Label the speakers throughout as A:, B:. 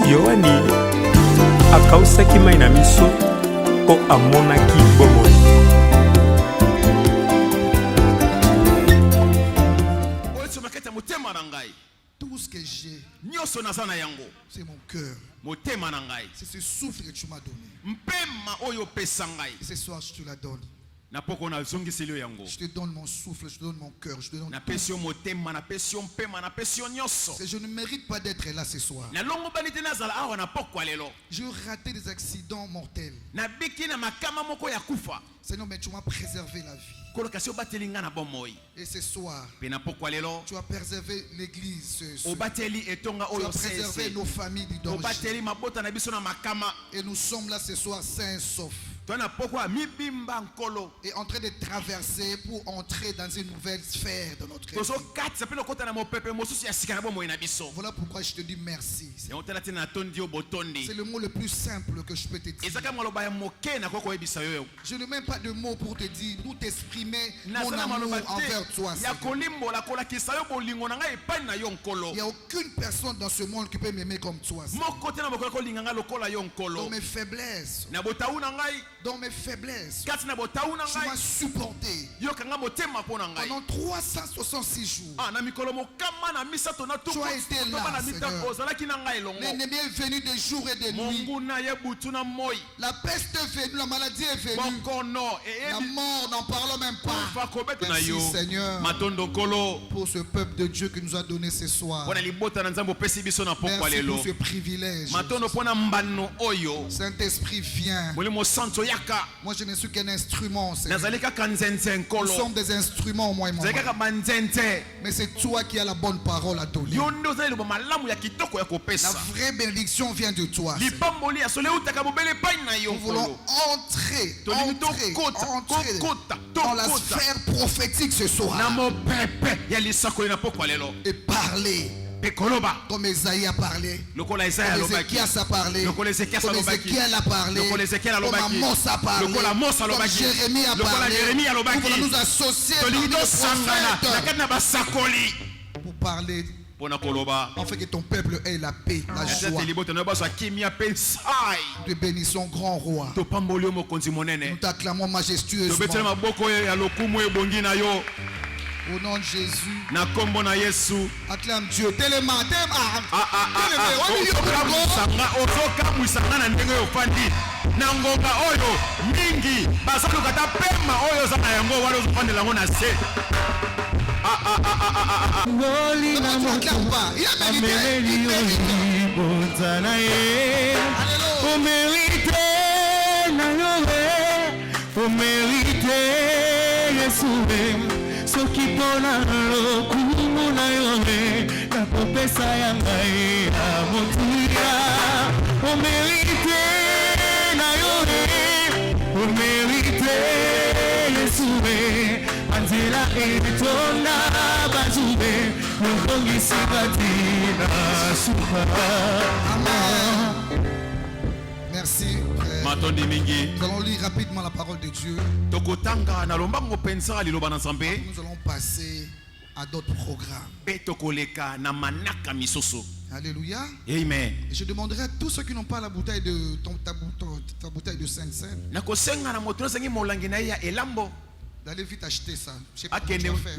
A: Yohani akausaki mai na miso po amonaki bomoi.
B: Tout ce que j'ai, c'est mon cœur. C'est ce souffle que tu m'as donné. Et ce soir, je te la donne. Je te donne mon souffle, je te donne mon cœur, je te donne tout. Je ne mérite pas d'être là ce soir. J'ai raté des accidents mortels. Seigneur, mais tu m'as préservé la vie. Et ce soir, tu as préservé l'église. Tu as préservé nos familles du danger. Et nous sommes là ce soir sains et saufs. Et en train de traverser pour entrer dans une nouvelle sphère de notre vie. Voilà pourquoi je te dis merci. C'est le mot le plus simple que je peux te dire. Je n'ai même pas de mots pour te dire, pour t'exprimer mon amour envers toi. Il n'y a aucune personne dans ce monde qui peut m'aimer comme toi. Dans mes faiblesses, dans mes faiblesses, tu m'as supporté pendant 366 jours. Tu as été là, Seigneur. L'ennemi est venu de jour et de nuit. La peste est venue, la maladie est venue. La mort, n'en parlons même pas. Merci, Seigneur, pour ce peuple de Dieu que nous a donné ce soir. Merci pour ce privilège. Saint-Esprit, viens. Moi, je ne suis qu'un instrument, Seigneur. Nous sommes des instruments, moi et mon mari. Mais c'est toi qui as la bonne parole à donner. La vraie bénédiction vient de toi, Seigneur. Nous voulons entrer dans la sphère prophétique ce soir et parler comme Esaïe a parlé, comme Ézéchias a parlé, comme Ézéchiel a parlé, comme Amos a parlé, comme Jérémie a parlé. Nous voulons nous associer parmi les prophètes pour parler, afin que ton peuple ait la paix, la joie. Te bénissons, grand roi. Nous t'acclamons majestueusement. Au nom de Jésus, acclame Dieu.
C: Soki pona lokumu na yone na popesa ya ngai ya motuya o mérite na yone o mérite Yesue anzela etonda bazube mongisi katina suka.
B: Merci. Nous allons lire rapidement la parole de Dieu. Nous allons passer à d'autres programmes. Alléluia.
C: Amen.
B: Et je demanderai à tous ceux qui n'ont pas la bouteille de ta bouteille de Saint-Saëns d'aller vite acheter ça. Je sais pas comment tu vas faire.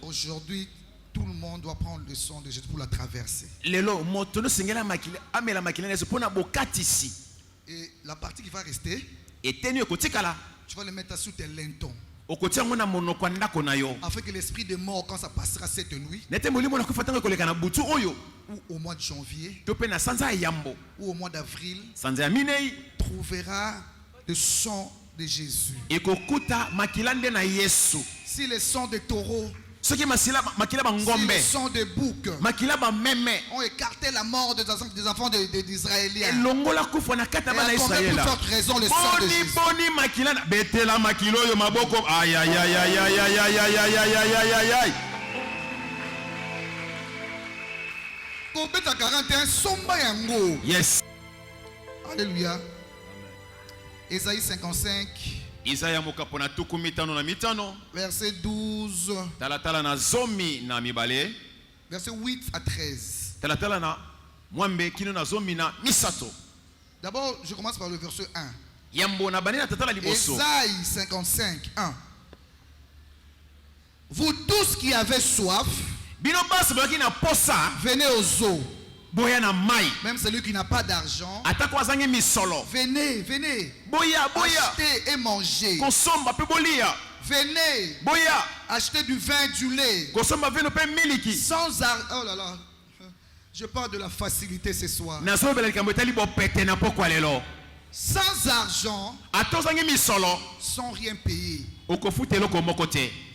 B: Aujourd'hui, tout le monde doit prendre le son de Jésus pour la traverser. Et la partie qui va rester, tu vas le mettre sur tes lintons. Afin que l'esprit de mort, quand ça passera cette nuit, ou au mois de janvier, ou au mois d'avril, trouvera le sang de Jésus. Si le sang de taureau, si le sang de bouc ont écarté la mort des enfants des Israéliens, et a pour forte raison le sang de Jésus.
C: Yes.
B: Alléluia. Ésaïe 55. Verset 12. Verset 8 à 13. mwambe kino nazomina misato.
D: D'abord, je commence par le verset 1.
B: Esaïe
D: 55, 1. Vous tous qui avez soif, venez aux eaux. Même celui qui n'a pas d'argent, venez, venez. Achetez et mangez. Venez. Achetez du vin, du lait. Sans argent. Oh là là. Je parle de la facilité ce soir. Sans argent, sans rien payer.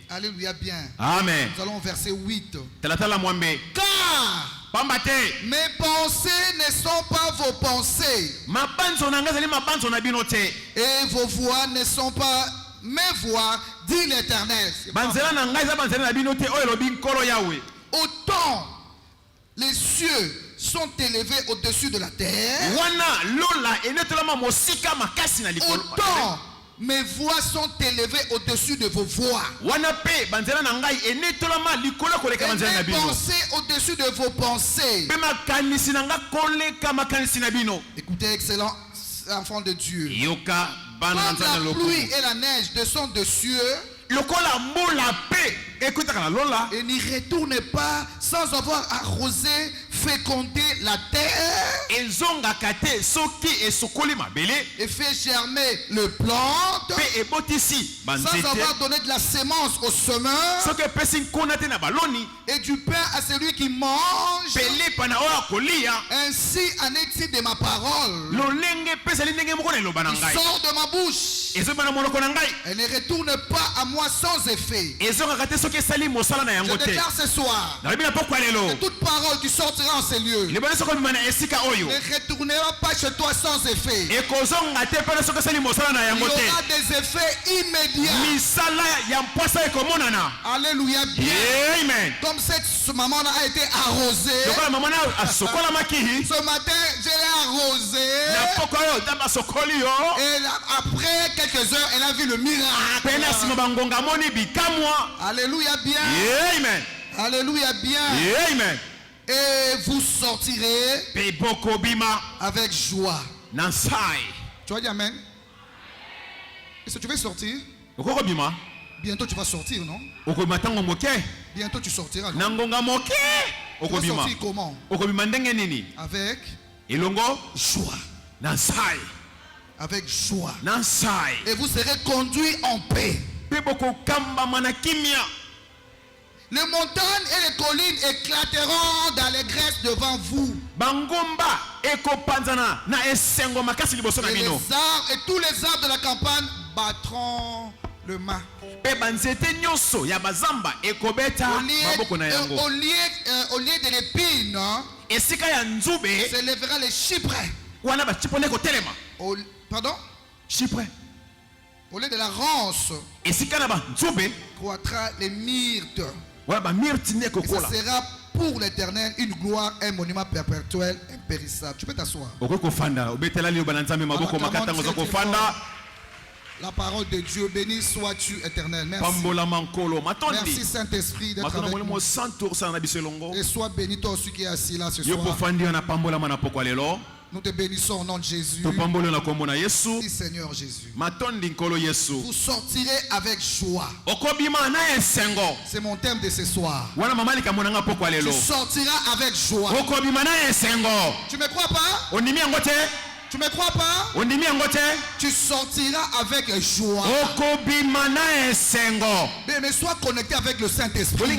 D: Alléluia bien.
B: Amen.
D: Nous allons au verset 8. Car mes pensées ne sont pas vos pensées. Et vos voix ne sont pas mes voix, dit l'Éternel. Autant les cieux sont élevés au-dessus de la terre, autant mes voix sont élevées au-dessus de vos voix. Et mes pensées au-dessus de vos pensées. Écoutez, excellent enfant de Dieu. Quand la pluie et la neige descendent des cieux, et n'y retourne pas sans avoir arrosé, fécondé la terre, et fait germer le plant, sans avoir donné de la sémence au semeur, et du pain à celui qui mange, ainsi en est-il de ma parole qui sort de ma bouche. Elle ne retourne pas à moi sans effet. Je déclare ce soir que toute parole qui sortira en ces lieux ne retournera pas chez toi sans effet. Il y aura des effets immédiats. Alléluia bien. Amen. Comme cette maman a été arrosée, ce matin je l'ai arrosée, et après quelques heures elle a vu le miracle. Alléluia bien.
B: Amen.
D: Alléluia bien.
B: Amen.
D: Et vous sortirez avec joie. Tu vas dire amen? Est-ce que tu veux sortir? Bientôt tu vas sortir, non? Bientôt tu sortiras, non? Tu vas sortir comment? Avec joie. Avec joie. Et vous serez conduits en paix. Les montagnes et les collines éclateront d'allégresse devant vous. Et tous les arbres de la campagne battront le main. Au lieu de l'épine, s'élèvera les cyprès. Pardon? Au lieu de la ronce, croîtra les myrtes. Et ça sera pour l'Éternel une gloire, un monument perpétuel, impérissable. Tu peux t'asseoir. La parole de Dieu, béni sois-tu, Éternel. Merci. Merci Saint-Esprit d'être avec nous. Et sois béni toi aussi qui est assis là ce soir. Nous te bénissons au nom de Jésus. Merci Seigneur Jésus. Vous sortirez avec joie. C'est mon thème de ce soir. Tu sortiras avec joie. Tu me crois pas? Tu me crois pas? Tu sortiras avec joie. Mais sois connecté avec le Saint-Esprit.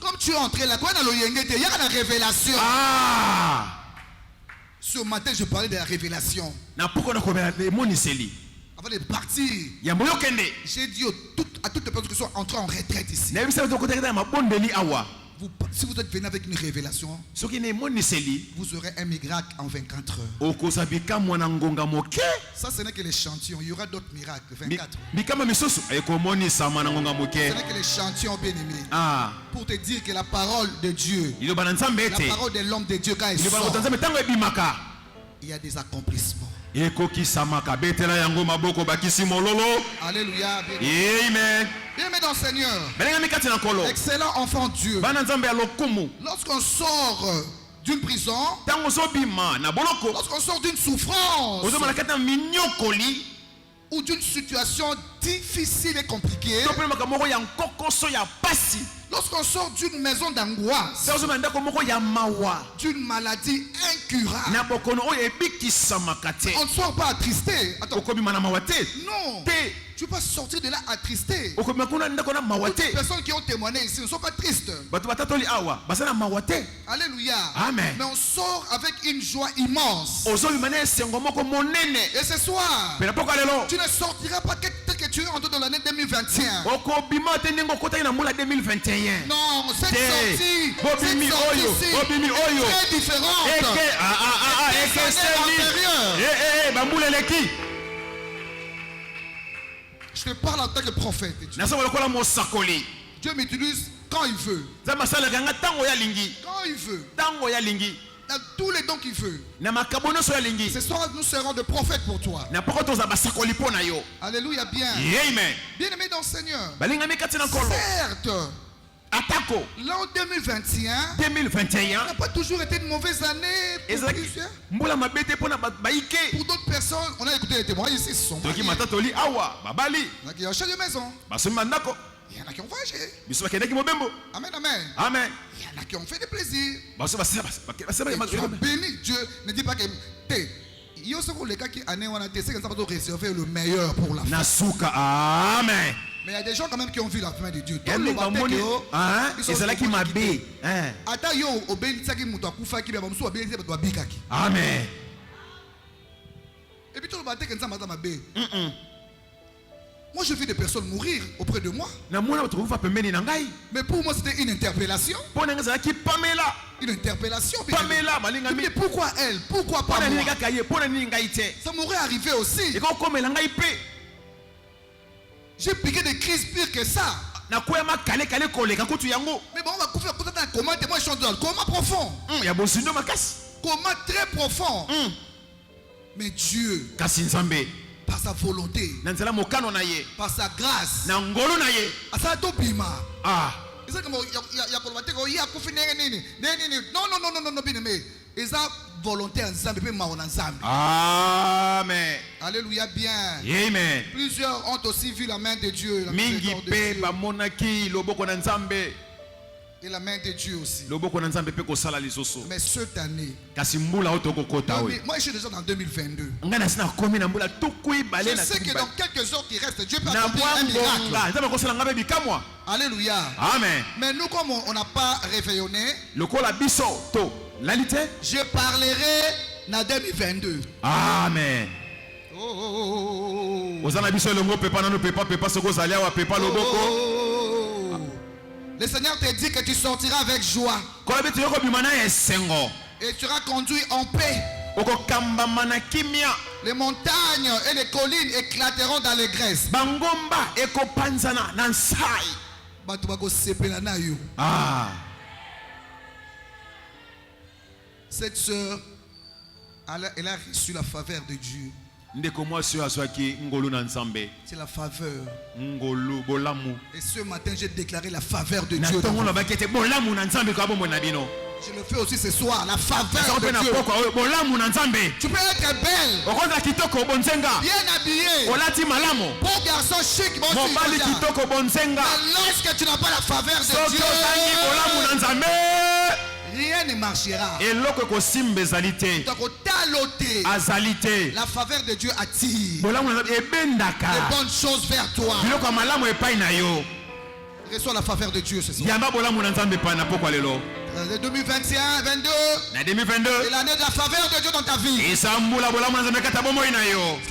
D: Comme tu es entré là, il y a la révélation. Ce matin, je parlais de la révélation. Avant de partir, j'ai dit à toutes les personnes qui sont entrées en retraite ici, si vous êtes venu avec une révélation, vous aurez un miracle en 24 heures. Ça, ce n'est que l'échantillon. Il y aura d'autres miracles. 24 heures. Ce n'est que l'échantillon, bien aimé. Pour te dire que la parole de Dieu, la parole de l'homme de Dieu, quand elle sort, il y a des accomplissements.
B: Alléluia.
C: Amen.
B: Bien-aimé dans le Seigneur. Excellent enfant Dieu. Lorsqu'on sort d'une prison, lorsqu'on sort d'une souffrance ou d'une situation difficile et compliquée, lorsqu'on sort d'une maison d'angoisse, d'une maladie incurable, on ne sort pas attristé. Attends. Non. Tu peux pas sortir de là attristé. Toutes les personnes qui ont témoigné ici ne sont pas tristes. Alléluia.
C: Amen.
B: Mais on sort avec une joie immense. Et ce soir, tu ne sortiras pas tel que tu es entré dans l'année 2021. Non, cette sortie très différente. Je te parle en tant que prophète. Dieu m'utilise quand il veut. Quand il veut. Dans tous les dons qu'il veut. Ce soir, nous serons de prophètes pour toi. Alléluia, bien. Bien-aimé dans le Seigneur. Certes, l'an 2021 n'a pas toujours été une mauvaise année pour plusieurs. Pour d'autres personnes, on a écouté les témoins ici, ce sont mariés. Il y en a qui ont changé de maison. Il y en a qui ont voyagé. Amen, amen.
C: Amen.
B: Il y en a qui ont fait des plaisirs. Dieu a béni. Dieu ne dit pas que il y a aussi les cas qui ont réservé le meilleur pour la fin.
C: Amen.
B: Mais il y a des gens quand même qui ont vu la fin de Dieu.
C: Amen.
B: Et puis tout le monde moi je vis des personnes mourir auprès de moi. Mais pour moi c'était une interpellation. Une interpellation. Mais pourquoi elle? Pourquoi pas moi? Ça m'aurait arrivé aussi. J'ai piqué des crises pires que ça. Mais bon, on va couper dans un coma. Moi je suis dans le coma profond. Coma très profond. Mais Dieu, par sa volonté, par sa grâce, non, volonté ensemble.
C: Amen.
B: Alléluia, bien.
C: Amen.
B: Plusieurs ont aussi vu la main de Dieu. Et la main de Dieu aussi. Mais cette année, moi je suis déjà dans 2022. Je sais que dans quelques heures qui restent, Dieu peut accomplir un miracle. Alléluia.
C: Amen.
B: Mais nous, comme on n'a pas réveillonné, je parlerai dans 2022.
C: Amen.
B: Le Seigneur te dit que tu sortiras avec joie. Et tu seras conduit en paix. Les montagnes et les collines éclateront d'allégresse.
C: Ah.
B: Cette sœur, elle a reçu la faveur de Dieu. C'est la faveur. Et ce matin, j'ai déclaré la faveur de Dieu. Je le fais aussi ce soir, la faveur de Dieu. Tu peux être belle, bien habillé, bon garçon chic, bon mais lorsque tu n'as pas la faveur de Dieu, rien ne marchera. La faveur de Dieu attire les bonnes choses vers toi. Reçois la faveur de Dieu ce soir. 2021, 22, c'est l'année de la faveur de Dieu dans ta vie. C'est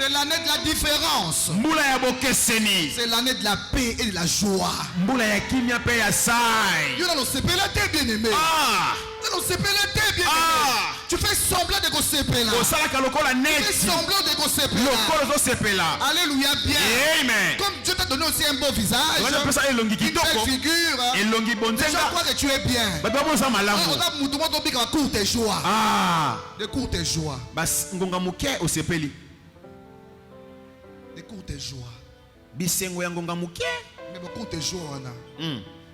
B: l'année de la différence. C'est l'année de la paix et de la joie. Bien-aimé. Tu fais semblant de gossipela. Tu fais semblant de gossipela. Alléluia, bien.
C: Amen.
B: Comme Dieu t'a donné aussi un beau visage, une belle figure, les gens croient que tu es bien. On a courte joie.
C: Ah.
B: De courte joie. Les courtes joies.
C: Bisengo ya ngonga muke.
B: Mais les courtes joies na.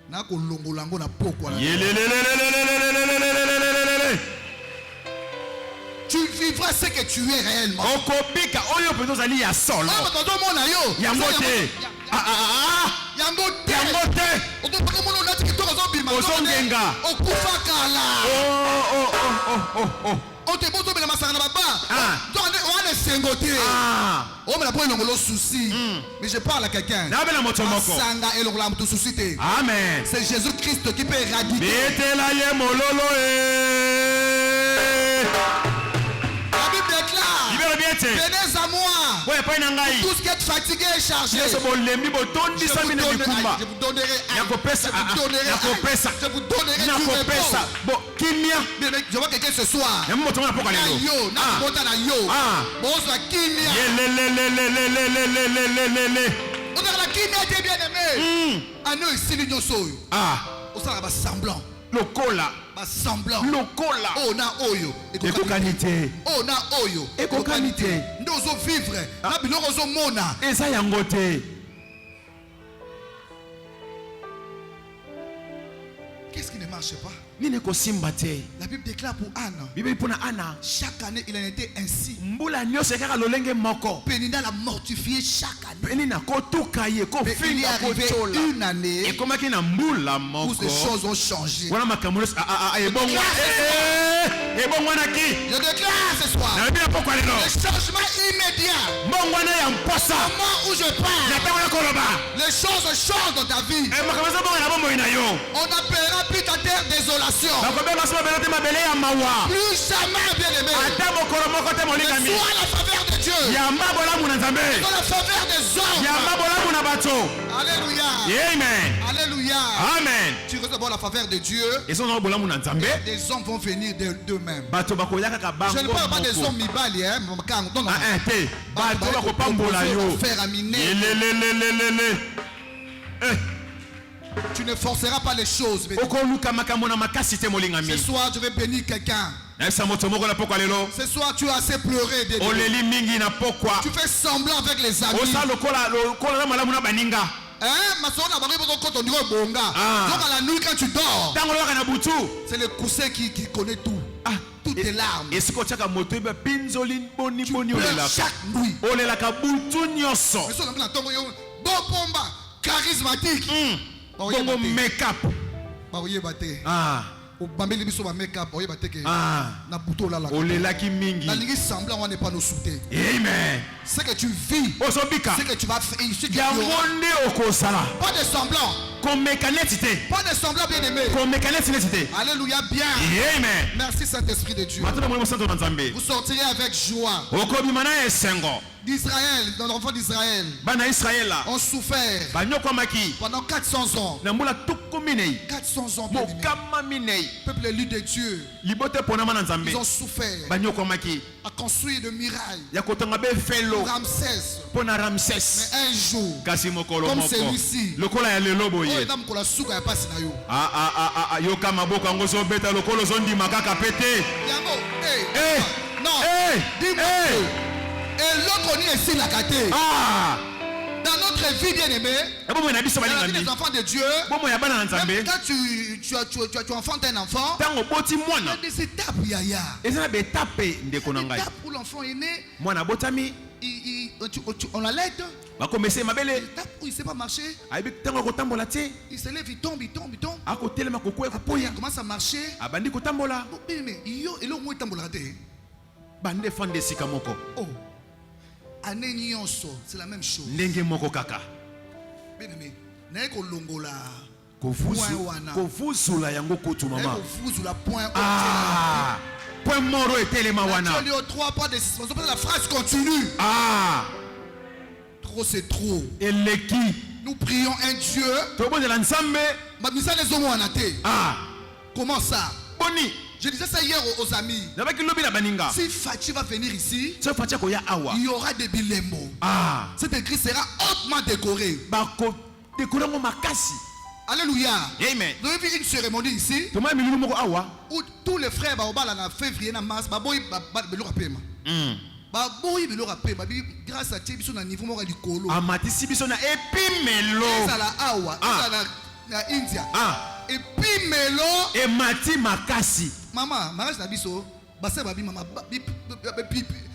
B: Na ko longolango na poko na. Tu vivras ce que tu es réellement.
C: Okobika oyo peto zali ya solo. Yangote.
B: Yangote.
C: Yangote. Ozongenga.
B: Okufakala.
C: Oh.
B: On te montre la massacre là-bas. On est sengoté. On me la prend le souci. Mais je parle à quelqu'un. Sanga et le souci.
C: Amen.
B: C'est Jésus-Christ qui peut éradiquer. La Bible déclare. Venez à moi. Tout ce qui est fatigué et chargé. Je vous donnerai du repos. Je vois quelqu'un ce soir. On a la kimia était bien aimé. Ah non, ici l'union soy. On s'en va semblant.
C: Lokola.
B: Semblant.
C: Lokola.
B: Oh na oyo.
C: Ekokanité.
B: Oh na oyo.
C: Ekokanité.
B: Nous osons vivre. Na biloko ozo mona.
C: Eza yangote.
B: Qu'est-ce qui ne marche pas?
C: La
B: Bible déclare pour Anna. Chaque année, il en était ainsi. Pénina l'a mortifié chaque année. Mais il est arrivé une année où ces choses ont changé. Je déclare ce soir le changement immédiat. Au moment où je parle, les choses changent dans ta vie. On appellera plus ta terre désolation. Plus jamais, bien aimé. Sois la faveur de Dieu. Sois la faveur des hommes. Alléluia.
C: Amen.
B: Alléluia.
C: Amen.
B: Tu reçois la faveur de Dieu. Et des hommes vont venir d'eux-mêmes. Je ne parle pas des hommes mibali. Tu ne forceras pas les choses. Ce soir, je vais bénir quelqu'un. Ce soir, tu as assez pleuré. Tu fais semblant avec les amis. Donc à la nuit quand tu dors, c'est le coussin qui connaît tout. Toutes tes larmes. Tu pleures chaque nuit. Charismatique.
C: Bongo make-up.
B: Bambeli biso ba make-up oyeba teke na buto la
C: olelaki mingi
B: na lingi semblant on n'est pas nos soutés.
C: Amen.
B: Ce que tu vis, ce que tu vas faire, pas de semblant. Pas de semblant, bien aimé. Alléluia, bien.
C: Amen.
B: Merci Saint-Esprit de Dieu. Vous sortirez avec joie. D'Israël, dans l'enfant d'Israël, ont souffert pendant 400 ans. 400 ans, peuple élu de Dieu. Ils ont souffert à construire de murailles pour Ramsès. Mais un jour, comme celui-ci, dis-moi. Et l'autre est ici la gâté. Dans notre vie bien aimée, dans la vie des enfants de Dieu, même quand tu enfantes un enfant, il y a des étapes, Des étapes où l'enfant est né, on l'aide. L'étape où il ne sait pas marcher, il se lève, il tombe. Après, il commence à marcher. Mais il est là où il est. Oh. C'est la même chose. Bien aimé,
C: point moro etelema wana.
B: La phrase continue. Trop c'est trop. Nous prions un Dieu. Comment ça? Je disais ça hier aux amis. Si Fachi va venir ici, il y aura des bilembo. Cette église sera hautement décorée. Alléluia.
C: Amen.
B: Vous avez vu une cérémonie ici où tous les frères en février, en mars, grâce à Dieu, biso na niveau moko likolo.
D: Amatisi biso na epimelo.
B: Ezala awa, ezala na India. Epimelo.
D: E mati makasi.
B: Maman, mariage na biso, basa babi maman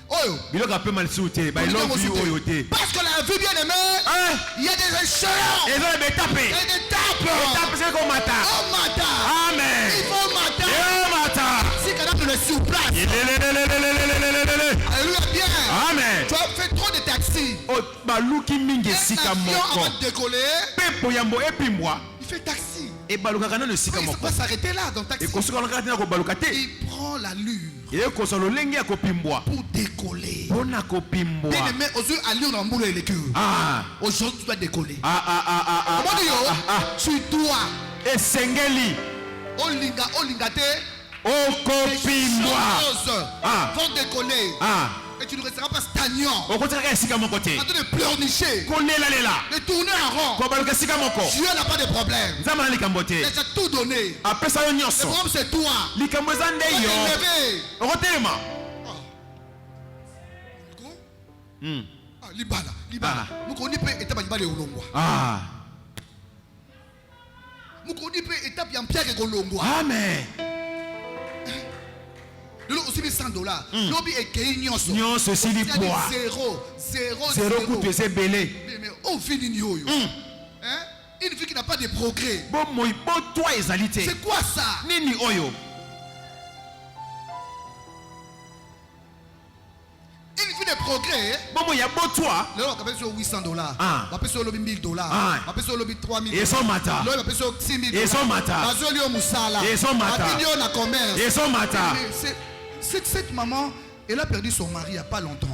B: oyo.
D: Biloko ape malsute, ba love you oyo te.
B: Parce que la vie bien aimée, il y a des échelons.
D: Et là be tapé.
B: Il y a des tapes.
D: Tape c'est comme mata.
B: Oh mata.
D: Amen.
B: Il faut mata.
D: Eh mata.
B: Si quand tu le sur place. Alléluia bien.
D: Amen.
B: Tu as fait trop de taxis.
D: Oh baluki mingi sika moko.
B: On va décoller.
D: Pepo yambo epimbwa.
B: Il fait taxi.
D: Et baluka kana no sika
B: Il
D: moko.
B: va s'arrêter là dans le taxi.
D: Et kosuka na kana ko balukate.
B: Il prend l'allure.
D: Et kosolo lenge ya kopimbwa.
B: Pour décoller.
D: Bona kopimbwa.
B: Bien aimé, aux yeux allure dans le boulot et le cœur. Aujourd'hui tu dois décoller. Comment dire? Tu dois.
D: Et sengeli.
B: Olinga te.
D: Okopimbwa.
B: Vont décoller. Et tu ne resteras pas stagnant.
D: En train
B: de pleurnicher. De tourner en rond. Dieu n'a pas de problème. Il a tout donné. Le problème c'est toi. Libala. Mukoni pe étape libala olongwa. Mukoni pe étape ya mpia ke olongwa.
D: Amen.
B: Le aussi $100. L'obi est qu'il n'y a
D: ceci dit quoi? Zéro coûte c'est belé.
B: Mais au fin d'une yo. Une vie qui n'a pas de progrès.
D: Bon moi bon toi exalité.
B: C'est quoi ça?
D: Nini oyo.
B: Une vie de progrès.
D: Bon moi y a bon toi.
B: Le on appelle sur $800. On appelle sur $1,000. On appelle sur $3,000.
D: Et son mata.
B: Le on appelle sur $6,000.
D: Et son mata.
B: Bazolio musala.
D: Et son mata.
B: Abinyo na commerce.
D: Et son mata.
B: Cette maman, elle a perdu son mari il n'y a pas longtemps.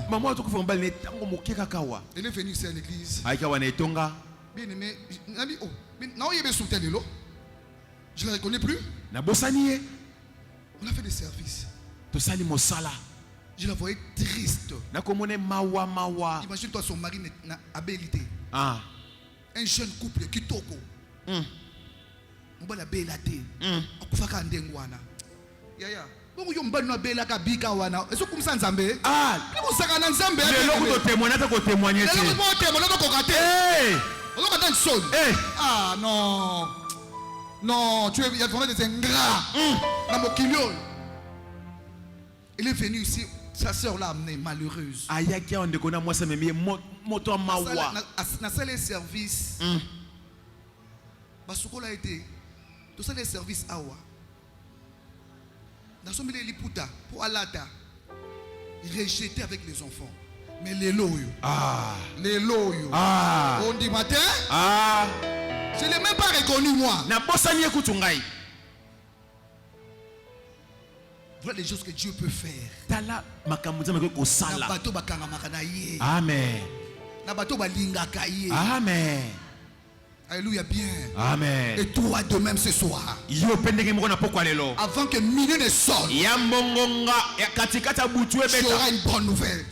B: Elle est venue ici à l'église. Bien aimé, je ne la reconnais plus. On a fait des services. Je la voyais triste. Imagine-toi son mari n'a habilité. Un jeune couple qui toko. On va la bélater. On va faire Yaya. Bon, yo mbano bela ka bika wana. Eso kumsa nzambe? Ni musaka na nzambe.
D: Le loko to témoigner ta ko témoigner.
B: Le loko to témoigner ko kokate. On va dans son. Non. Non, tu es il y a vraiment des ingrats. Na mokilio. Il est venu ici, sa sœur l'a amené malheureuse.
D: Ayaki on de kona moi ça me moto mawa.
B: Na salle service. Basukola a été. Tout ça les services awa. Dans son milieu, il puta pour Alata. Rejeté avec les enfants. Mais les loyaux. Les loyaux. On dit matin. Je ne l'ai même pas reconnu moi. Voilà les choses que Dieu peut faire.
D: Amen. Amen.
B: Alléluia bien.
D: Amen.
B: Et toi de même ce soir. Avant que minuit ne sonne. Tu auras une bonne nouvelle.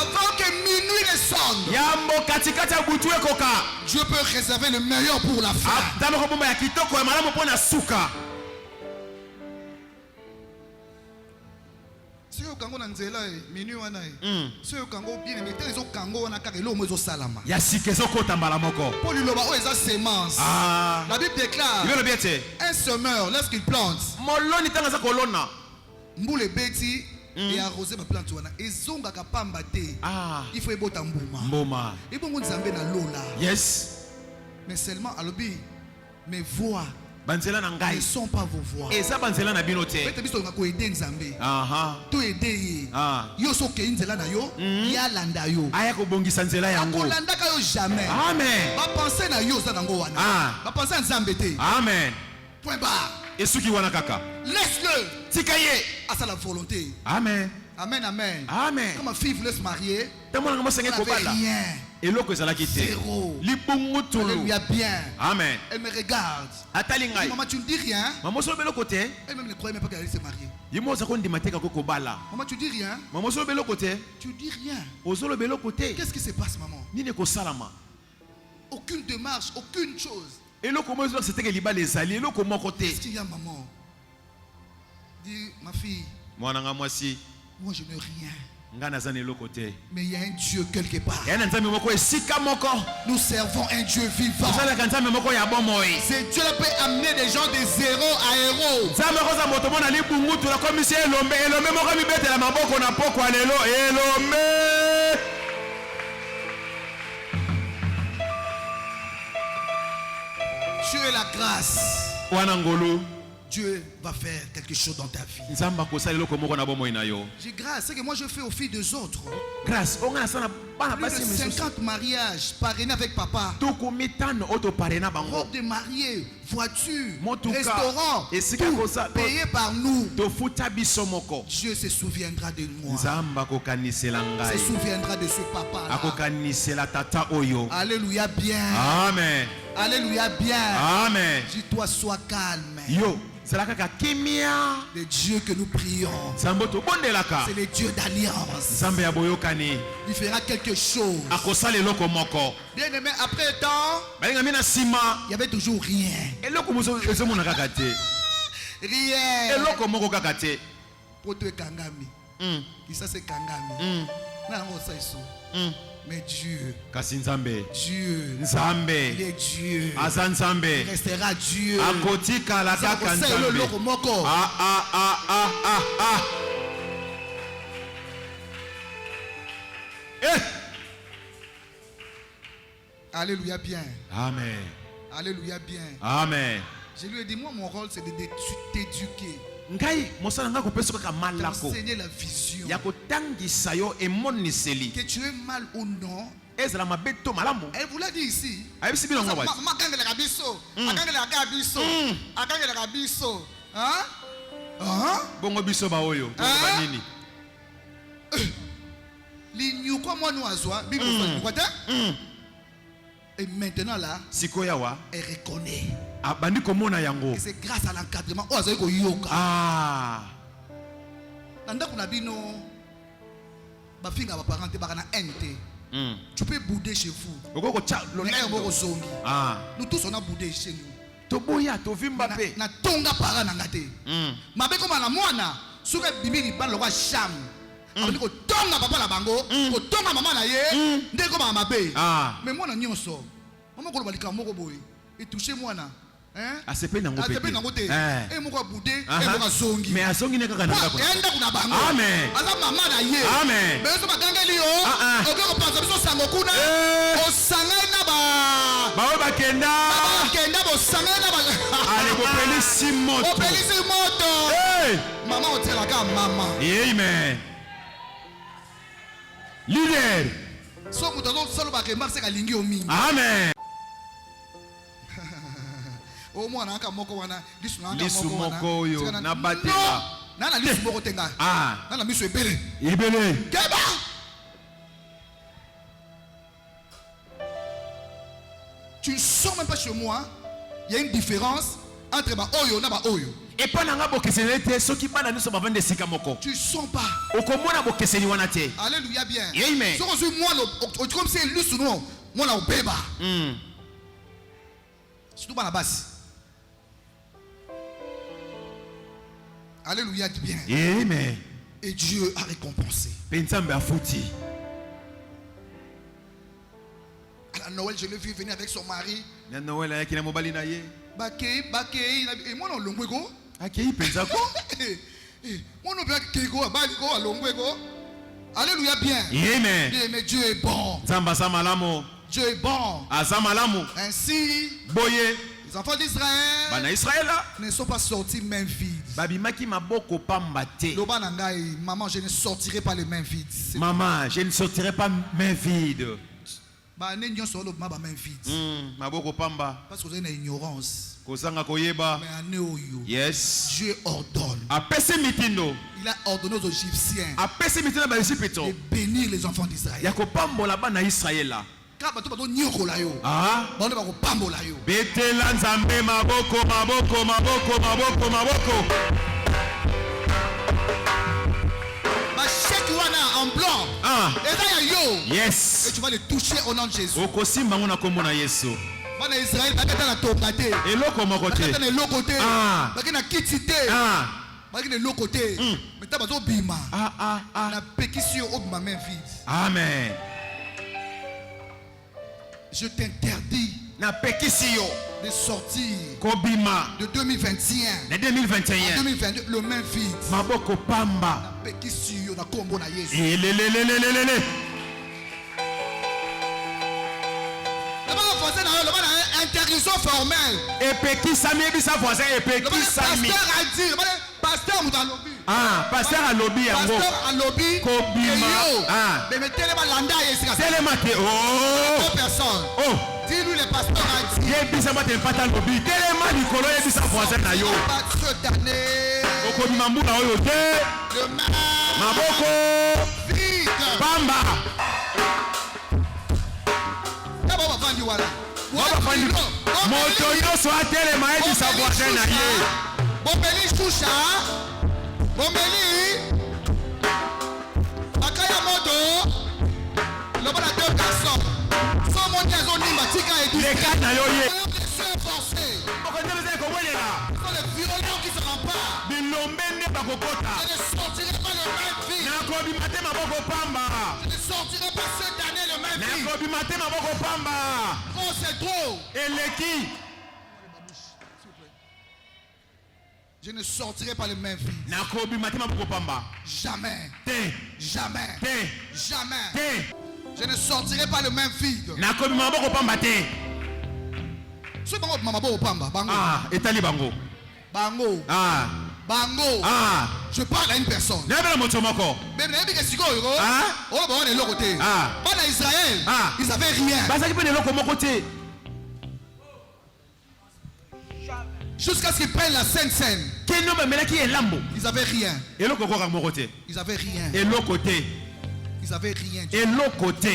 B: Avant que minuit ne sonne. Dieu peut réserver le meilleur pour la fin. Si vous avez un nzela minuit wana si vous avez bien aimé les autres kango wana kaka elo mozo salama
D: ya sikezo kota mbala moko
B: pour liloba o eza semence la Bible déclare un semeur lorsqu'il plante
D: moloni tanga kolona
B: mbule beti et arroser ma plante wana ezonga ka pamba te il faut ebota mbuma et bongo nzambe na lola
D: yes
B: mais seulement alobi mes voix
D: banzela na ngai
B: ne sont pas vos voix.
D: Et ça banzela na bino te.
B: Peut-être biso ngako aider nzambe. To aider. Yo so ke nzela na yo, ya landa yo.
D: Aya ko bongisa nzela yango.
B: Ko landa ka yo jamais.
D: Amen.
B: Ba penser na yo za nango wana. Ba penser nzambe te.
D: Amen.
B: Point barre.
D: Esuki wana kaka.
B: Laisse-le.
D: Tikaye.
B: À sa la volonté.
D: Amen.
B: Amen, amen.
D: Amen.
B: Quand ma fille voulait se marier,
D: elle n'avait
B: rien.
D: Et l'eau que ça l'a quitté.
B: Zéro. Elle lui a bien.
D: Amen.
B: Elle me regarde. Maman, tu ne dis rien.
D: Maman, sur le côté.
B: Elle-même ne croyait même pas qu'elle allait se marier.
D: Maman,
B: tu dis rien.
D: Maman, sur le côté.
B: Tu dis rien.
D: Qu'est-ce
B: qui se passe, maman? Aucune démarche, aucune chose.
D: Et là, comment c'était que les alliés, là, comment côté.
B: Est-ce qu'il y a maman? Dis, ma fille.
D: Moi, je
B: n'ai rien.
D: Mais
B: il y a un Dieu quelque part.
D: Nous
B: servons un Dieu vivant. C'est Dieu qui peut amener des gens de zéro à héros. Dieu est la grâce. Dieu va faire quelque chose dans ta vie. J'ai grâce, c'est que moi je fais au fil des autres.
D: Grâce,
B: plus de 50 mariages parrainés avec papa. Robe de mariée, voiture, restaurant, tout payé par nous. Dieu se souviendra de moi. Se souviendra de ce papa là. Alléluia bien.
D: Amen.
B: Alléluia bien.
D: Amen.
B: Dis-toi, sois calme.
D: Yo.
B: Le Dieu que nous prions, c'est le Dieu d'alliance. Il fera quelque chose. Bien aimé, après le temps, il y avait toujours rien. Rien. Pour toi, Kangami. Ça c'est Kangami. Mais Dieu, Dieu, il est Dieu, il restera Dieu. Alléluia bien.
D: Amen.
B: Alléluia bien.
D: Amen.
B: Je lui ai dit, moi mon rôle c'est de t'éduquer.
D: Enseigner
B: la vision. Que tu es mal ou non. Elle vous l'a dit ici. Et maintenant là, elle reconnaît. Et c'est grâce à l'encadrement.
D: Ah.
B: Tu peux bouder chez vous. Nous tous on a boudé chez nous. Na tonga para nangate. Mabe comme na mwana, souka bimiri ba lo sham. Ko tonga papa la bango, ko tonga mama na ye, ndeko ba mabe. Mais mwana nyonso. Maman ko balika moko boy. Et toucher mwana. Hein?
D: Asepe nango
B: pe. Asepe nango te. Et moko boudé, et moko zongi.
D: Mais azongi ne kaka nanga ko.
B: Enda kuna bango.
D: Amen.
B: Aza mama na ye.
D: Amen.
B: Mais so bagangeli yo. Oko ko penser biso sango kuna. O sangai na ba.
D: Ba ba kenda.
B: Ba kenda bo sangai na ba.
D: Ale ko pelisi moto.
B: O pelisi moto.
D: Hey!
B: Mama o tela ka mama.
D: Amen. Leader.
B: So mutazo solo ba remarque ka lingi o mingi.
D: Amen.
B: O mwana aka moko wana lisu
D: moko yo na batela.
B: Nana lisu moko tenga. Nana misu ebele.
D: Ebele.
B: Keba. Tu ne sors même pas chez moi. Il y a une différence entre ba oyo na ba oyo.
D: Et pas nanga bokeseni te soki bana niso ba vende sika moko.
B: Tu sens pas.
D: Okomona bokeseni wana te.
B: Alléluia bien.
D: Amen.
B: Soko zu moi comme c'est lisu no. Moi la obeba. Surtout bana basi. Alléluia bien.
D: Amen.
B: Et Dieu a récompensé.
D: Pensambe a fouti.
B: À Noël, je l'ai vu venir avec son mari.
D: Na Noël avec na mobali na ye.
B: Bakei et moi non longwego.
D: Akei pensako.
B: Moi non bien kego baliko a longwego. Alléluia bien.
D: Amen.
B: Mais Dieu est bon.
D: Zamba samalamo.
B: Dieu est bon.
D: Azamalamu.
B: Ainsi,
D: boye.
B: Les enfants d'Israël
D: Bana Israël
B: ne sont pas sortis mains vides.
D: Babimaki maboko pambate.
B: Loba nangai, maman, je ne sortirai pas les mains vides.
D: Maman, je ne sortirai pas mains vides.
B: Ba nenyo solo ma ba mains vides.
D: Maboko pamba.
B: Parce que vous avez une ignorance.
D: Kozanga koyeba.
B: Mais ane oyo.
D: Yes.
B: Dieu ordonne.
D: Apese mitindo.
B: Il a ordonné aux Égyptiens.
D: Apese mitindo ba Égypte.
B: De bénir les enfants d'Israël.
D: Yakopambola bana Israël là. Betela nzambe maboko maboko maboko maboko maboko.
B: Chèque en blanc.
D: Yes.
B: Et tu vas le toucher au nom de Jésus.
D: Okosimba ngona kombo na Yesu.
B: Bana Israël bakata na tokate.
D: Eloko moko te.
B: Bakata na eloko te.
D: Ah.
B: Bakina kiti te.
D: Ah.
B: Bakina eloko te. Mais ta bazo bima. Na pekisi yo obima main vide.
D: Amen.
B: Je t'interdis
D: Na pekisi yo
B: de sortir
D: kobima
B: de 2021.
D: Na 2021.
B: 2022 le main vide.
D: Maboko pamba.
B: Na pekisi yo na kombo na Yesu.
D: Elelelelelelele.
B: Interdiction formelle.
D: Epekisami ebisa voisin epekisami.
B: Pasteur a dit, pasteur nous a lobby.
D: Ah, pasteur a lobby yango.
B: Pasteur a lobby.
D: Kobima. Ah.
B: Mais mettez les landa ici.
D: Telemate. Oh.
B: Personne.
D: Oh.
B: Dis-nous les pasteurs a dit.
D: Yebisa mate pata lobby. Telema likolo ebisa voisin na yo.
B: Cette année.
D: Okobima mbula oyo te.
B: Le main.
D: Maboko.
B: Vite.
D: Pamba.
B: D'abord on va dire voilà.
D: Moto nyonso atelema ebisa voisin na ye.
B: Bomeli shusha. Bomeli. Akaya moto. Lobana deux personnes. Sans monter à zone nimba tika et tout.
D: Les quatre na yo ye.
B: C'est forcé. Ce sont les violents qui se remparent.
D: Bilombe nde bakokota.
B: Je ne sortirai pas le même vie.
D: Nakobima te maboko pamba.
B: Je ne sortirai pas cette année le même vie.
D: Nakobima te maboko pamba.
B: Oh, c'est trop.
D: Eleki.
B: Je ne sortirai pas le même vie.
D: Nakobima te maboko pamba.
B: Jamais.
D: Te.
B: Jamais.
D: Te.
B: Jamais.
D: Te.
B: Je ne sortirai pas le même vide.
D: Nakobima maboko pamba te.
B: Ce bango mama bo pamba bango.
D: Ah, etali bango.
B: Bango.
D: Ah.
B: Bango.
D: Ah.
B: Je parle à une personne.
D: Nebela moto moko.
B: Mais vous que siko yo.
D: Ah.
B: Oh bah on est l'autre côté.
D: Ah.
B: Pas en Israël.
D: Ah.
B: Ils avaient rien.
D: Bazaki pe neloko moko te.
B: Jusqu'à ce qu'ils prennent la Sainte Seine.
D: Keno ba melaki elambo.
B: Ils avaient rien.
D: Eloko koka moko te.
B: Ils avaient rien.
D: Eloko te.
B: Ils avaient rien.
D: Eloko te.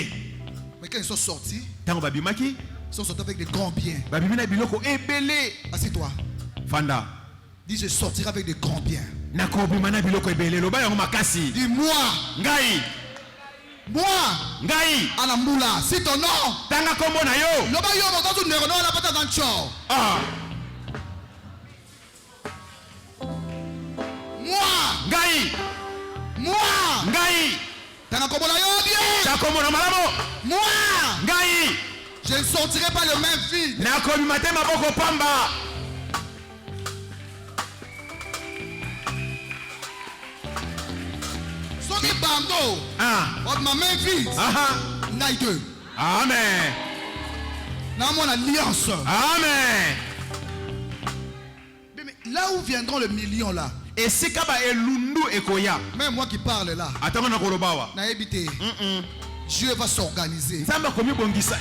B: Mais quand ils sont sortis,
D: Tango babimaki.
B: ils sont sortis avec des grands biens.
D: Babimina biloko ebele.
B: Assieds-toi.
D: Fanda.
B: Dis je sortirai avec des grands biens.
D: Nakobimana biloko ebele loba yango makasi.
B: Dis moi.
D: Ngai.
B: Moi.
D: Ngai.
B: Anambula. Si ton nom.
D: Tanga kombo na yo.
B: Loba yo mo tu nerono na pata dans chor.
D: Ah.
B: Moi.
D: Ngai.
B: Moi.
D: Ngai.
B: Tanga kombo na yo bien.
D: Ta kombo na malamo.
B: Moi.
D: Ngai.
B: Je ne sortirai pas le même vide.
D: Nakobima te maboko pamba.
B: Soki bango.
D: Ah.
B: Ma main vide.
D: Aha.
B: Naïde.
D: Amen.
B: Dans mon alliance.
D: Amen.
B: Mais là où viendront le million là?
D: Esika ba elundu ekoya.
B: Même moi qui parle là.
D: Atanga na kolobawa.
B: Na ebité. Dieu va s'organiser.
D: Samba komi bongisa.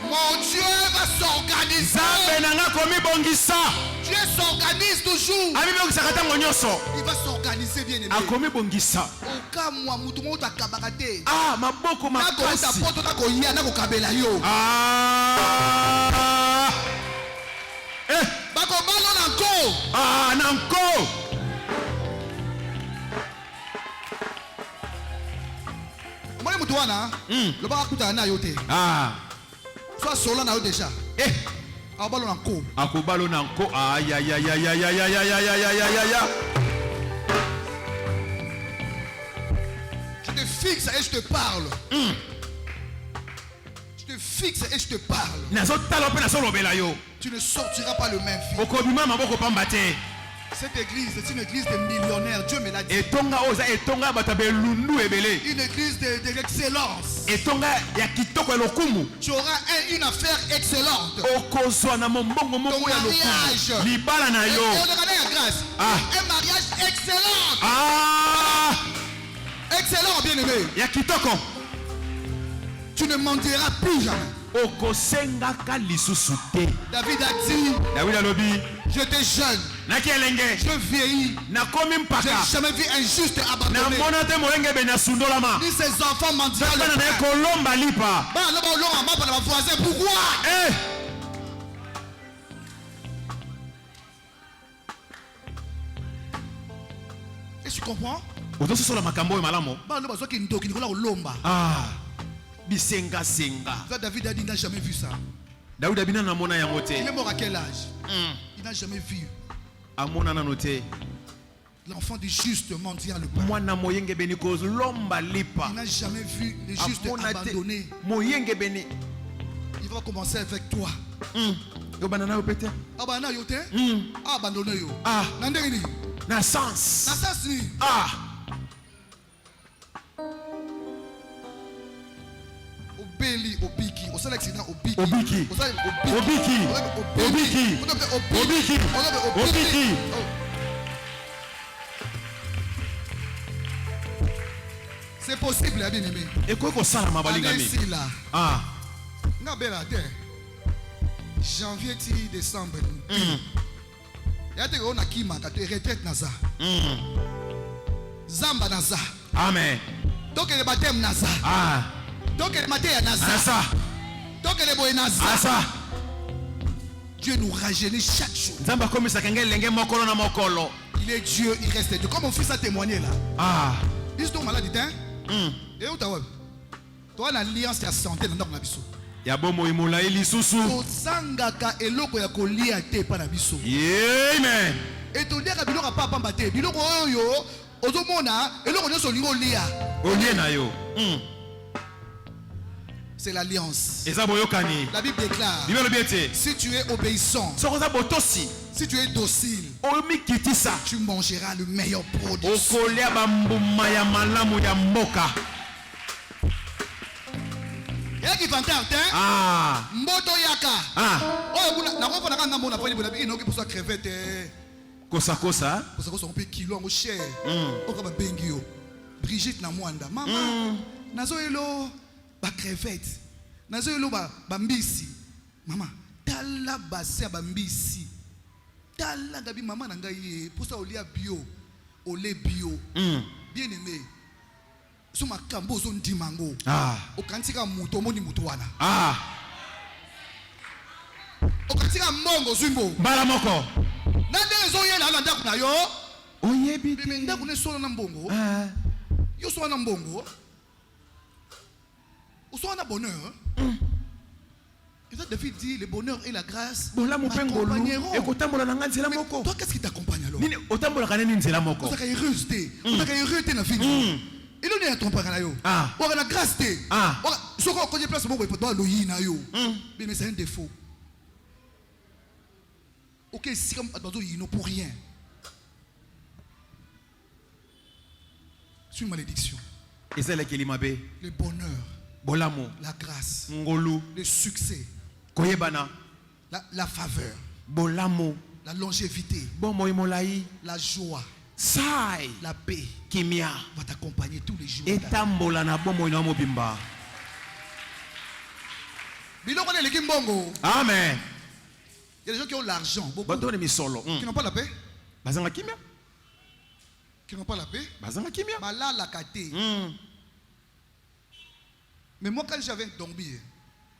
B: Mon Dieu va s'organiser.
D: Zambe nanga komi bongisa.
B: Dieu s'organise toujours.
D: Ami bongisa katango nyoso.
B: Il va s'organiser bien aimé.
D: Akomi bongisa.
B: Oka moi mutu mo ta kabakate.
D: Ah, maboko makasi.
B: Na ko ta poto na ko ya na ko kabela yo.
D: Ah.
B: Bako balo nanko.
D: Ah, nanko.
B: Moi mutu wana. Le ba kuta na yo te.
D: Ah.
B: Soit solo na yo déjà. Abalo nanko.
D: Akobalo nanko. Aïe aïe aïe aïe aïe aïe aïe aïe aïe aïe aïe aïe.
B: Je te fixe et je te parle. Je te fixe et je te parle. Tu ne sortiras pas le même fil. Cette église, c'est une église de millionnaires. Dieu me l'a dit. Une église d'excellence. Tu auras une affaire excellente. Ton mariage. Un mariage excellent. Excellent, bien aimé. Tu ne mentiras plus jamais. David a dit, j'étais jeune, je vieillis, je n'ai jamais vu un juste abandonné, ni ses enfants mendiants le pain. Pourquoi? Est-ce que tu comprends? Ah.
D: bisenga senga.
B: Ça, David a dit, il n'a jamais vu ça.
D: Daoud abina na mona yango te.
B: Il est mort à quel âge? Il n'a jamais vu.
D: Amona na noté.
B: L'enfant du juste mendiant le pain.
D: Mwana moyenge beni cause lomba lipa.
B: Il n'a jamais vu les justes abandonnés.
D: Moyenge beni.
B: Il va commencer avec toi.
D: Yo banana yo pete.
B: Ah banana yo te? Abandonné yo.
D: Ah.
B: Nandengini.
D: Na sens.
B: Na sens ni.
D: Ah.
B: Obeli obiki. Au seul accident obiki.
D: Obiki.
B: Obiki.
D: Obiki. Obiki. Obiki.
B: C'est possible, bien aimé.
D: Et quoi que ça ma balingami.
B: Là.
D: Ah.
B: Na bela te. Janvier ti décembre. Ya te on a qui manque te retraite naza. Zamba naza.
D: Amen.
B: Donc le baptême naza.
D: Ah.
B: Donc le matin naza.
D: Nasa.
B: Donc le boy naza.
D: Asa.
B: Dieu nous rajeunit chaque jour.
D: Zamba comme ça kenge lenge mokolo na mokolo.
B: Il est Dieu, il reste Dieu. Comme mon fils a témoigné là.
D: Ah.
B: Ils sont malades, hein? Et où t'as vu? Toi, l'alliance de santé, non, na biso.
D: Ya bomo imula ili susu.
B: Ozangaka eloko ya kolia te pa na biso.
D: Amen.
B: Et to lia ka biloko pa pamba te. Biloko oyo ozomona eloko nyoso lingo lia.
D: Olie na yo.
B: C'est l'alliance.
D: Eza boyokani.
B: La Bible déclare.
D: Bibelo biete.
B: Si tu es obéissant,
D: Sokoza botosi.
B: si tu es docile,
D: Omi kitisa.
B: tu mangeras le meilleur produit.
D: Okolia bambuma ya malamu ya mboka.
B: Qui vantard,
D: Ah.
B: Mboto yaka.
D: Ah.
B: Oh, na ko na kanga mona poni bona ino ki pour ça crevette.
D: Kosa kosa.
B: Pour ça on peut kilo en cher. O ka ba bengi yo. Brigitte na mwanda. Mama. Nazo elo ba crevette. Nazo elo ba mbisi. Mama, tala bassin ba mbisi. Tala gabi mama na ngai pour ça olia bio. Olé bio. Bien aimé. Suma kambo zo ndimango.
D: Ah.
B: Okantika muto moni muto wana.
D: Ah.
B: Okantika mongo zwimbo.
D: Mbala moko.
B: Nande zo yela na ndaku na yo.
D: Oyebi
B: Bimi ndaku ne solo na mbongo.
D: Ah.
B: Yo so na mbongo. O so na bonheur. Et ça David dit le bonheur et la grâce.
D: Bola mopengolo. Ekotambola na nganzela moko.
B: Toi qu'est-ce qui t'accompagne alors?
D: Nini otambola kaneni nzela moko.
B: Vous avez heureuse té. Vous avez heureuse té na vie. Il on est ton père na yo.
D: Ah.
B: On a la grâce té.
D: Ah.
B: So ko connait place moko pour toi loyi na yo. Mais c'est un défaut. OK, si comme dans yino pour rien. C'est une malédiction.
D: Et c'est laquelle mabe.
B: Le bonheur,
D: Bolamo.
B: la grâce,
D: Ngolu.
B: le succès,
D: Koyebana.
B: la faveur,
D: Bolamo.
B: la longévité,
D: Bomo imolai.
B: la joie,
D: Sai.
B: la paix
D: Kimia.
B: va t'accompagner tous les jours.
D: Etambola na bomo ina mobimba.
B: Biloko ne leki mbongo.
D: Amen.
B: Il y a des gens qui ont l'argent, beaucoup,
D: Bato ni misolo.
B: qui n'ont pas la paix,
D: Bazanga kimia.
B: qui n'ont pas la paix.
D: Bazanga kimia.
B: Malala la kate. Mais moi quand j'avais dormir,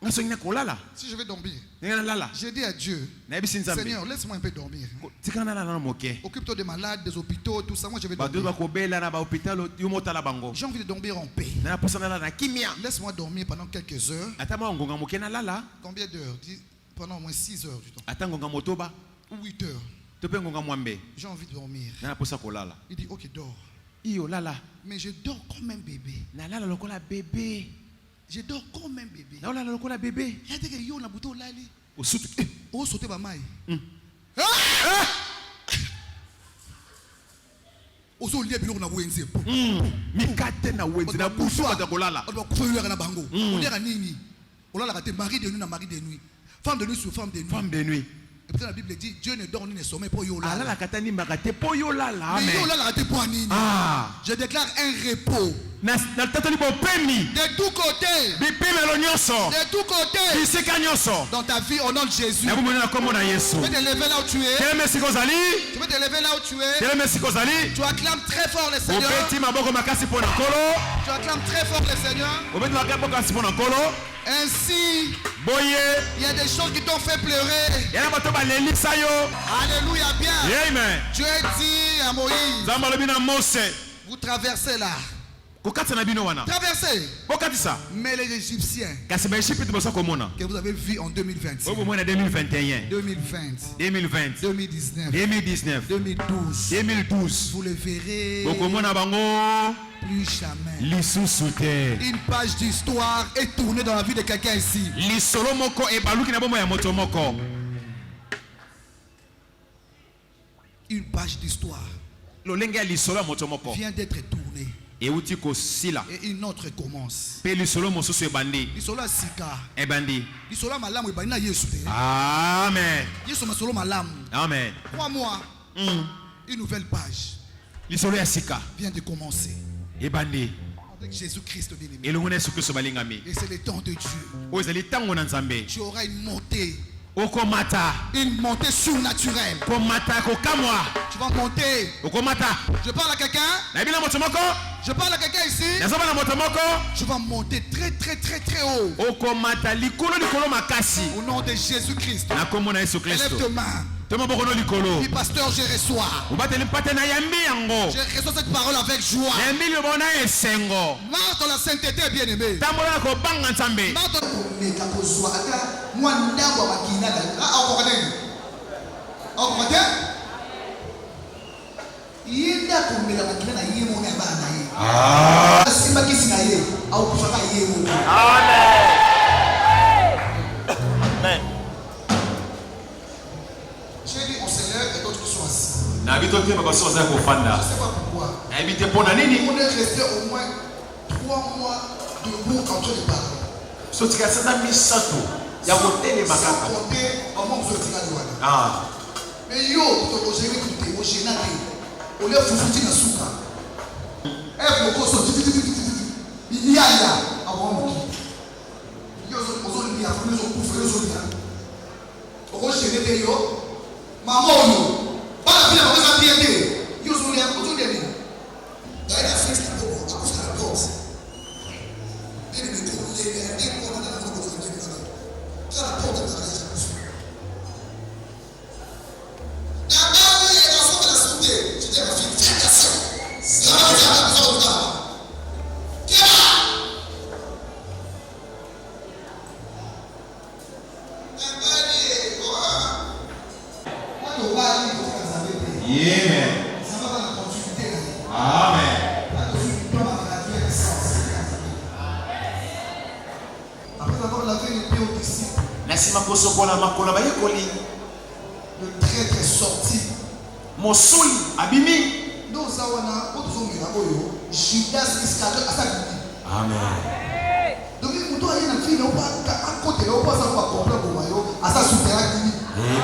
D: Ngasongina kolala.
B: si je vais dormir,
D: Ngana lala.
B: j'ai dit à Dieu,
D: Na ebi sinzambe.
B: Seigneur, laisse-moi un peu dormir.
D: Tikana lala na moke.
B: Occupe-toi des malades, des hôpitaux, tout ça. Moi je vais
D: Bato
B: dormir.
D: ba kobela na ba hôpital yumota la bango.
B: J'ai envie de dormir en paix.
D: Na posa na lala na kimia.
B: Laisse-moi dormir pendant quelques heures.
D: Atama ngonga moke na lala.
B: Combien d'heures? Pendant au moins 6 heures du temps.
D: Atangonga motoba.
B: Ou 8 heures.
D: Tope ngonga mwambe.
B: J'ai envie de dormir.
D: Na posa kolala.
B: Il dit, ok, dors.
D: Iyo lala.
B: Mais je dors comme un bébé.
D: Na lala lokola bébé.
B: Je dors comme un bébé.
D: Na lala lokola bébé.
B: Il y a des gens qui ont bouton lali.
D: Osutu.
B: Oh, sauter ma maille. Oh, so lié biloko na wenze.
D: Mikate na wenzi na busu bata kolala.
B: On doit couper na bango. On dit à nini? On l'a raté mari de nuit na mari de nuit. Femme de nuit sur femme de nuit.
D: Femme de nuit.
B: Et puis la Bible dit Dieu ne dort ni ne sommeille pour yo
D: Alala
B: lala.
D: katani makate po yo lala.
B: Mais yo
D: Amen.
B: lala raté pour nini?
D: Ah.
B: Je déclare un repos.
D: Na tatali bo pemi.
B: De tous côtés.
D: Bipime lo nyonso.
B: De tous côtés.
D: Bisika nyonso.
B: Dans ta vie au nom de Jésus.
D: Na bomona na kombo na Yesu.
B: Tu peux te lever là où tu es.
D: Kele mesiko zali.
B: Tu peux te lever là où tu es.
D: Kele mesiko zali.
B: Tu acclames très fort le Seigneur.
D: Obeti maboko makasi po na kolo.
B: Tu acclames très fort le Seigneur.
D: Obeti maboko makasi po na kolo.
B: Ainsi,
D: Boye.
B: il y a des choses qui t'ont fait pleurer.
D: Yana bato ba lelisa yo.
B: Alléluia, bien.
D: Amen.
B: Dieu dit à Moïse,
D: Zamba lobi na Mose.
B: vous traversez là. Traverser. Mais les Égyptiens que vous avez vus en 2021, 2020, 2019, 2012, vous les verrez plus jamais. Une page d'histoire est tournée dans la vie de quelqu'un ici. Une page d'histoire vient d'être tournée. Et une autre commence.
D: Amen.
B: Amen. 3 mois. Une nouvelle page vient de commencer. Avec Jésus-Christ bien-aimé. Et c'est le temps de Dieu. Tu auras une montée. Une montée surnaturelle. Tu vas monter. Je parle à quelqu'un. Je parle à quelqu'un ici. Tu vas monter très très très très haut. Au nom de Jésus-Christ. Lève tes mains. Dis pasteur, je reçois. Je reçois cette parole avec joie. Marche dans la sainteté, bien-aimé. Amen. J'ai dit on se lève et d'autres qui sont assis. Je ne sais pas pourquoi. On est resté au moins 3 mois debout entre les paroles. Sans compter au moment où vous êtes là. Mais yo, tu as écouté, au général, au lieu de vous foutre dans le souka. Il y a avant moi. Yo, il y a maman, pas la vie, on va piéter. Yo, il y a le traître est sorti.
D: Mosuli abimi. Amen.
B: Donc il faut aller dans la vie, on va à côté, on va savoir comprendre à ça souterrain.
D: Amen.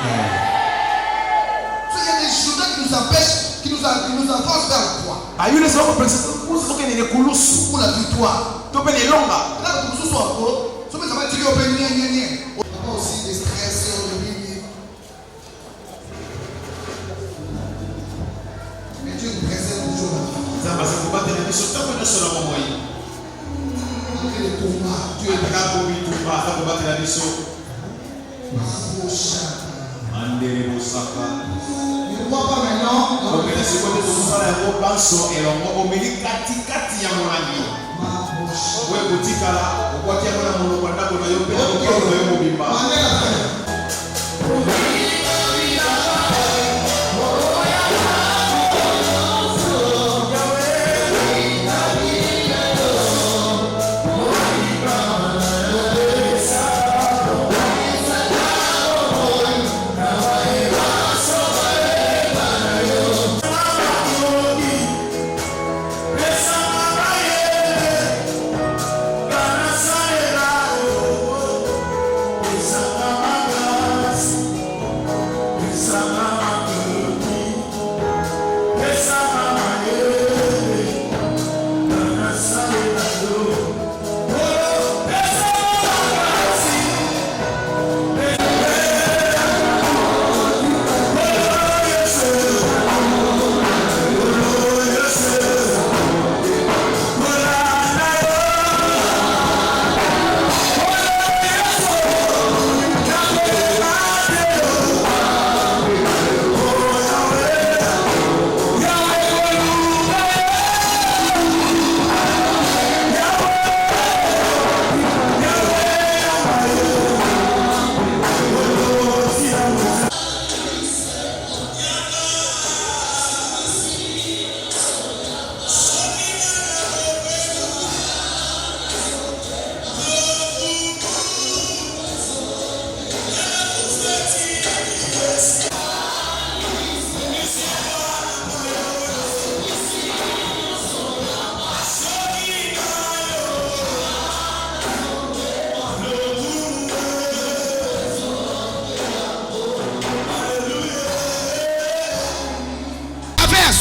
B: Il y a des choses qui nous empêchent, qui nous avancent vers la croix. Pour la victoire. Là, pour ce soir, ça va être aussi des stress, mais Dieu nous préserve toujours la vie. Malgré les combats, Dieu est là. Ne vois pas maintenant.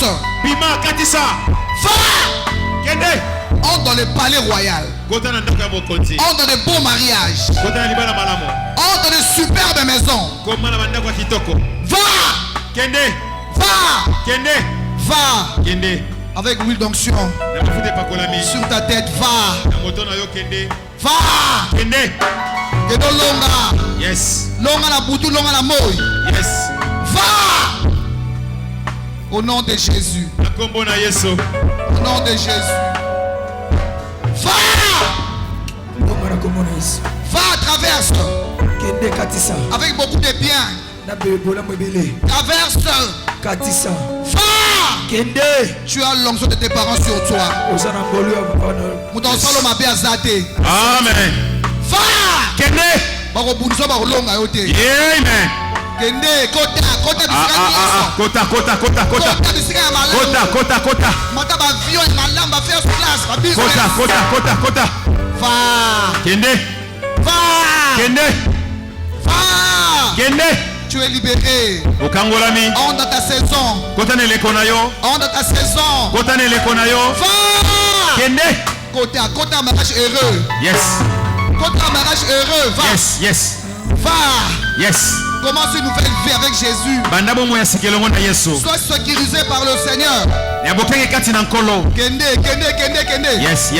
B: traverse.
D: Bima Katissa.
B: Va.
D: Kende.
B: Entre dans le palais royal.
D: Entre
B: dans de beaux mariages. Entre dans de superbes maisons. Va.
D: Kende.
B: Va.
D: Kende.
B: Va.
D: Kende.
B: Avec l'huile d'onction sur ta tête, va. Va.
D: Kende.
B: Kedo longa.
D: Yes.
B: Longa la boutou, longa la moy.
D: Yes.
B: Va. Au nom de Jésus. Au nom de Jésus. Va. Va, traverse. Avec beaucoup de biens. Traverse. Va. Tu as l'onction de tes parents sur toi.
D: Amen.
B: Va.
D: Kende.
B: Amen. Kende, kota. Mata ba viol malamba first class.
D: Kota.
B: Va.
D: Kende.
B: Va.
D: Kende.
B: Va.
D: Kende.
B: Tu es libéré.
D: Okangolami.
B: On dans ta saison.
D: Kota ne lekonayo.
B: On dans ta saison.
D: Kota ne lekonayo.
B: Va.
D: Kende.
B: Kota mariage heureux.
D: Yes.
B: Kota mariage heureux. Va.
D: Yes.
B: Va.
D: Yes.
B: Commence une nouvelle vie avec Jésus. Sois sécurisé par le Seigneur. Kende.
D: Yes.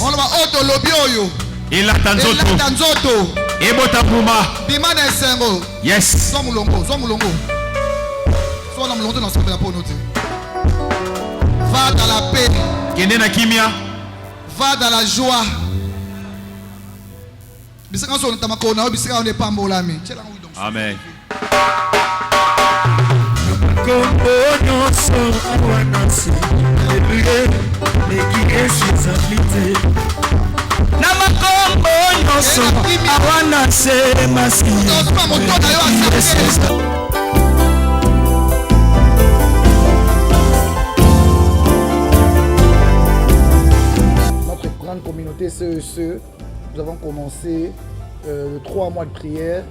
B: On va auto lobby oyo.
D: Il a tanzoto. Ebota buma.
B: Bima na sengo.
D: Yes.
B: Sois mulongo. Sois na mulongo dans sa la ponote. Va dans la paix.
D: Kende na kimia.
B: Va dans la joie. Bisaka so ntama kona, bisaka on est pas mbolami.
D: Amen.
E: Notre grande communauté CEC, nous avons commencé 3 mois de prière.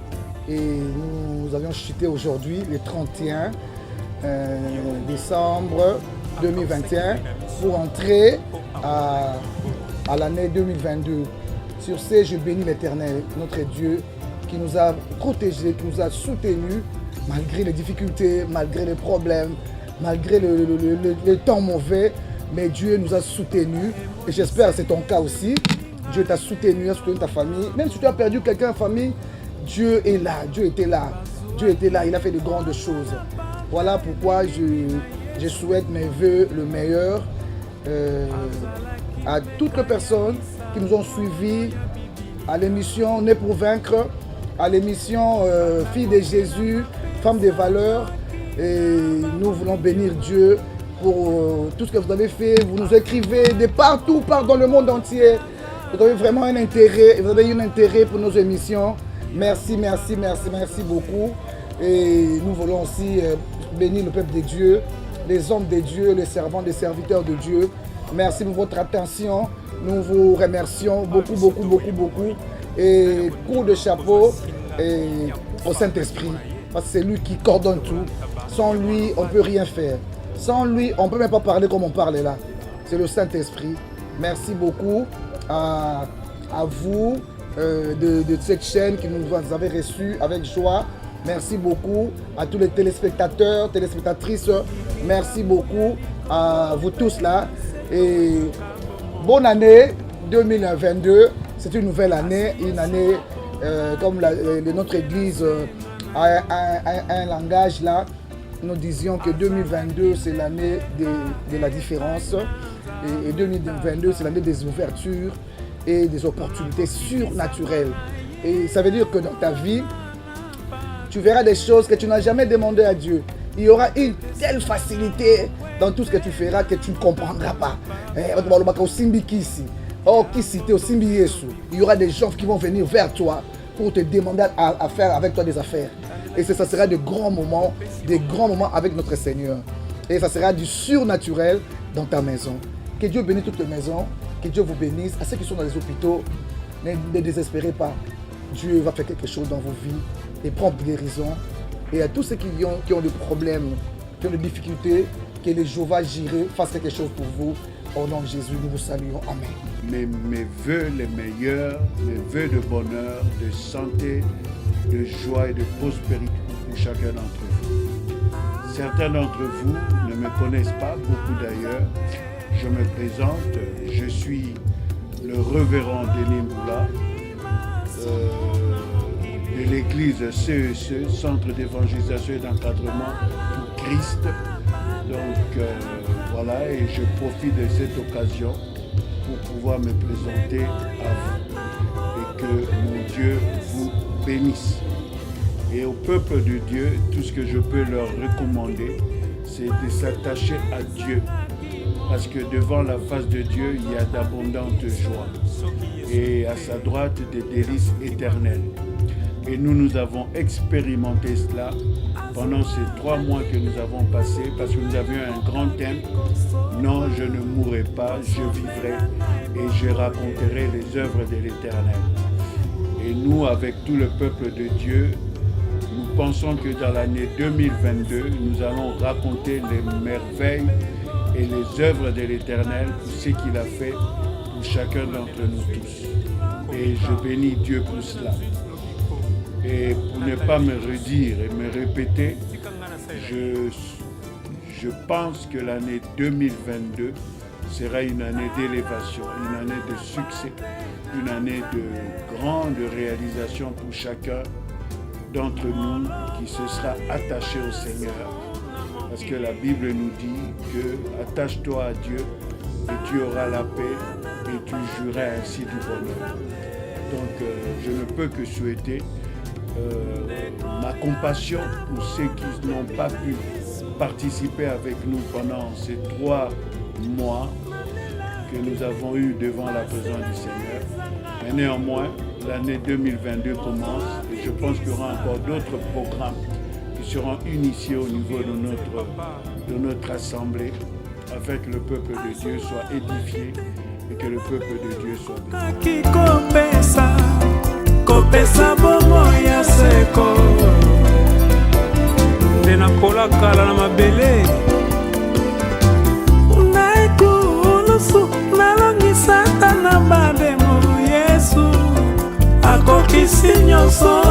E: Et nous avions chuté aujourd'hui, le 31 décembre 2021, pour entrer à l'année 2022. Sur ce, je bénis l'Éternel, notre Dieu, qui nous a protégés, qui nous a soutenus, malgré les difficultés, malgré les problèmes, malgré le temps mauvais. Mais Dieu nous a soutenus, et j'espère que c'est ton cas aussi. Dieu t'a soutenu, a soutenu ta famille. Même si tu as perdu quelqu'un en famille, Dieu est là, Dieu était là, il a fait de grandes choses. Voilà pourquoi je souhaite mes vœux le meilleur à toutes les personnes qui nous ont suivis à l'émission Né pour vaincre, à l'émission Fille de Jésus, Femme des valeurs. Et nous voulons bénir Dieu pour tout ce que vous avez fait. Vous nous écrivez de partout dans le monde entier. Vous avez vraiment un intérêt, vous avez un intérêt pour nos émissions. Merci beaucoup. Et nous voulons aussi bénir le peuple de Dieu, les hommes de Dieu, les servants, les serviteurs de Dieu. Merci pour votre attention. Nous vous remercions beaucoup. Et coup de chapeau au Saint-Esprit. Parce que c'est lui qui coordonne tout. Sans lui, on ne peut rien faire. Sans lui, on ne peut même pas parler comme on parle là. C'est le Saint-Esprit. Merci beaucoup à vous. De cette chaîne qui nous avez reçus avec joie. Merci beaucoup à tous les téléspectateurs, téléspectatrices. Merci beaucoup à vous tous là. Et bonne année 2022. C'est une nouvelle année, une année comme notre église a un langage là. Nous disions que 2022 c'est l'année de la différence et 2022 c'est l'année des ouvertures et des opportunités surnaturelles. Et ça veut dire que dans ta vie, tu verras des choses que tu n'as jamais demandé à Dieu. Il y aura une telle facilité dans tout ce que tu feras que tu ne comprendras pas. Il y aura des gens qui vont venir vers toi pour te demander à faire avec toi des affaires. Et ça sera des grands moments avec notre Seigneur. Et ça sera du surnaturel dans ta maison. Que Dieu bénisse toutes les maisons. Que Dieu vous bénisse. À ceux qui sont dans les hôpitaux, ne désespérez pas. Dieu va faire quelque chose dans vos vies et prendre guérison. Et à tous ceux qui ont des problèmes, qui ont des difficultés, que le Jéhovah Jireh fasse quelque chose pour vous. Au nom de Jésus, nous vous saluons. Amen.
F: Mes vœux les meilleurs, mes vœux de bonheur, de santé, de joie et de prospérité pour chacun d'entre vous. Certains d'entre vous ne me connaissent pas, beaucoup d'ailleurs. Je me présente, je suis le révérend Denis Mboula de l'église CEC, Centre d'évangélisation et d'encadrement pour Christ. Donc voilà, et je profite de cette occasion pour pouvoir me présenter à vous et que mon Dieu vous bénisse. Et au peuple de Dieu, tout ce que je peux leur recommander, c'est de s'attacher à Dieu. Parce que devant la face de Dieu, il y a d'abondantes joies. Et à sa droite, des délices éternelles. Et nous avons expérimenté cela pendant ces 3 mois que nous avons passés, parce que nous avions un grand thème. Non, je ne mourrai pas, je vivrai et je raconterai les œuvres de l'Éternel. Et nous, avec tout le peuple de Dieu, nous pensons que dans l'année 2022, nous allons raconter les merveilles et les œuvres de l'Éternel, pour ce qu'il a fait pour chacun d'entre nous tous. Et je bénis Dieu pour cela. Et pour ne pas me redire et me répéter, je pense que l'année 2022 sera une année d'élévation, une année de succès, une année de grande réalisation pour chacun d'entre nous qui se sera attaché au Seigneur. Parce que la Bible nous dit que attache-toi à Dieu et tu auras la paix et tu jouiras ainsi du bonheur. Donc je ne peux que souhaiter ma compassion pour ceux qui n'ont pas pu participer avec nous pendant ces 3 mois que nous avons eu devant la présence du Seigneur. Mais néanmoins, l'année 2022 commence et je pense qu'il y aura encore d'autres programmes qui seront initiés au niveau de notre assemblée afin que le peuple de Dieu soit édifié et que le peuple de Dieu soit béni.
A: Kopesa bomo ya seko Nena kola kala na mabele Naikulusu nalongisa na bademo Yesu Akokisi nyonso